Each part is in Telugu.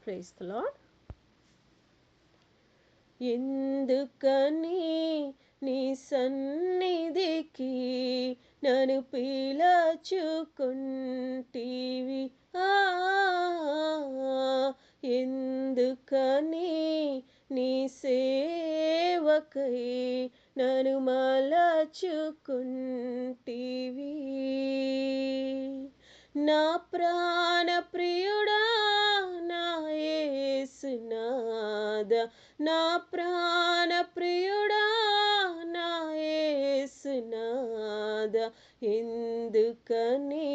Praise the lord. ఎందుకని నీ సన్నిధికి నన్ను పిలచుకుంటివి? ఎందుకని నీ సేవకై నన్ను మలచుకుంటివి? నా ప్రాణ ప్రియుడా, నా యేసునాథా, నా ప్రాణ ప్రియుడా, నా యేసునాథా, ఎందుకని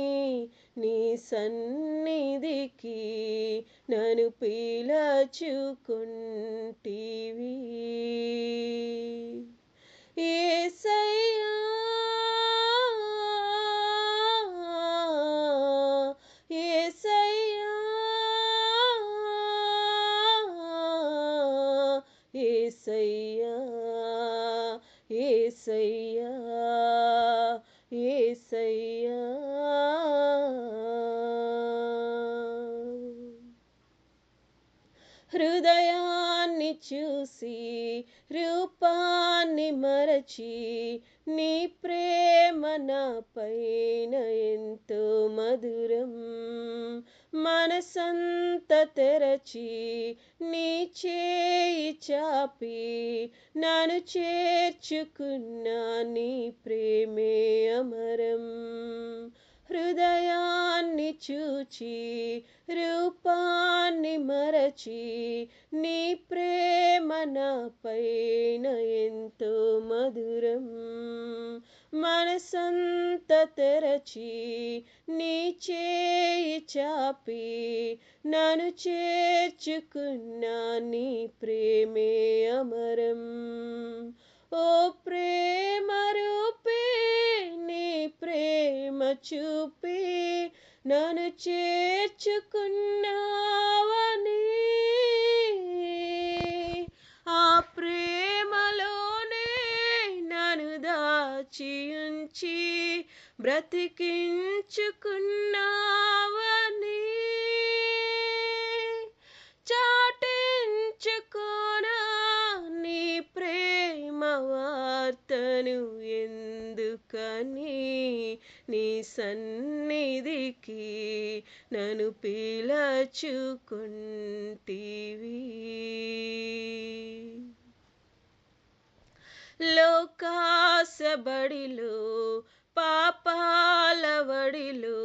నీ సన్నిధికి నన్ను పిలచుకుంటివి? యేసయ్యా, యేసయ్యా, యేసయ్యా, యేసయ్యా, యేసయ్యా. హృదయాన్ని చూసి రూపాన్ని మరచి నీ ప్రేమ నా పైన ఎంతో మధురం. మనసంత తెరచి నీ చేయి చాపి నన్ను చేర్చుకున్నా నీ ప్రేమే అమరం. హృదయాన్ని చూచి రూపాన్ని మరచి నీ ప్రేమ నా పైన ఎంతో మధురం. మనసంత తెరచి నీ చేయి చాపి నన్ను చేర్చుకున్నా నీ ప్రేమే అమరం. ఓ ప్రేమ రూపే, నీ ప్రేమ చూపి నన్ను చేర్చుకున్నావని, ఆ ప్రేమలోనే నన్ను దాచి ఉంచి బ్రతికించుకున్నావని, చాటించుకోనా నీ ప్రేమ వార్తను? ఎందుకని నీ సన్నిధికి నన్ను పిలచుకుంటివి? లోకాసబడిలో పాపాల వడిలో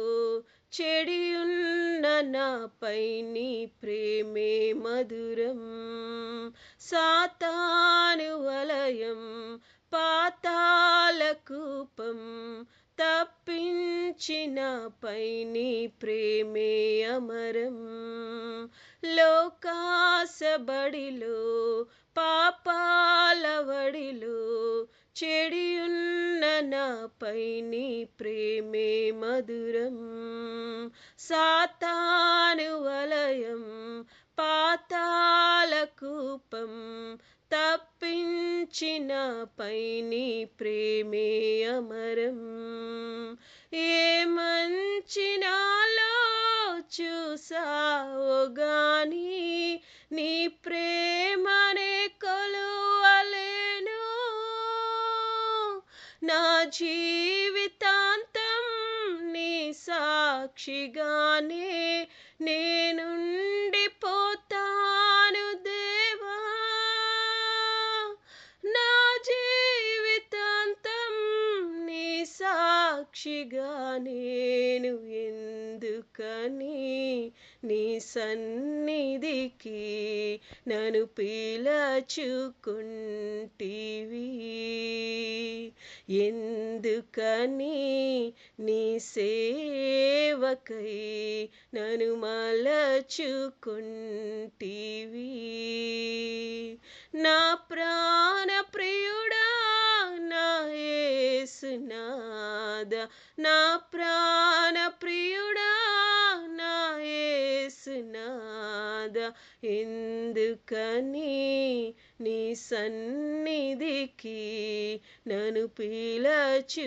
చెడియున్న నాపై నీ ప్రేమే మధురం. సాతాను వలయం పాతాళ కూపం తప్పించినపై నీ ప్రేమే అమరం. లోకాసబడిలో పాపాల వడిలో చెడియున్న నాపై నీ ప్రేమే మధురం. సాతాను వలయం పాతాళ కూపం తప్పించినపై నీ ప్రేమే అమరం. ఏ మంచి నాలో చూసావో గాని నీ ప్రేమనే కొలువలేను. నా జీవితాంతం నీ సాక్షిగానే నేనుండిపోతాను దేవా. నా జీవితాంతం నీ సాక్షిగా నేను ఎందుకని నీ సన్నిధికి నన్ను పిలచుకుంటివి? ఎందుకని నీ సేవకై నన్ను మలచుకుంటివి? నా ప్రాణ ప్రియుడా, నా యేసునాథా, నా ప్రాణ ప్రియుడా, నా యేసునాథా, ఎందుకని నీ సన్నిధికి నన్ను పిలచుకుంటివి?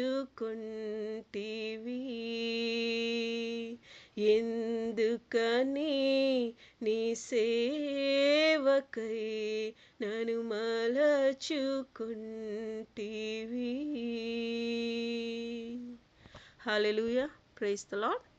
ఎందుకని నీ సేవకై నన్ను మలచుకుంటివి. హల్లెలూయా. Praise the lord.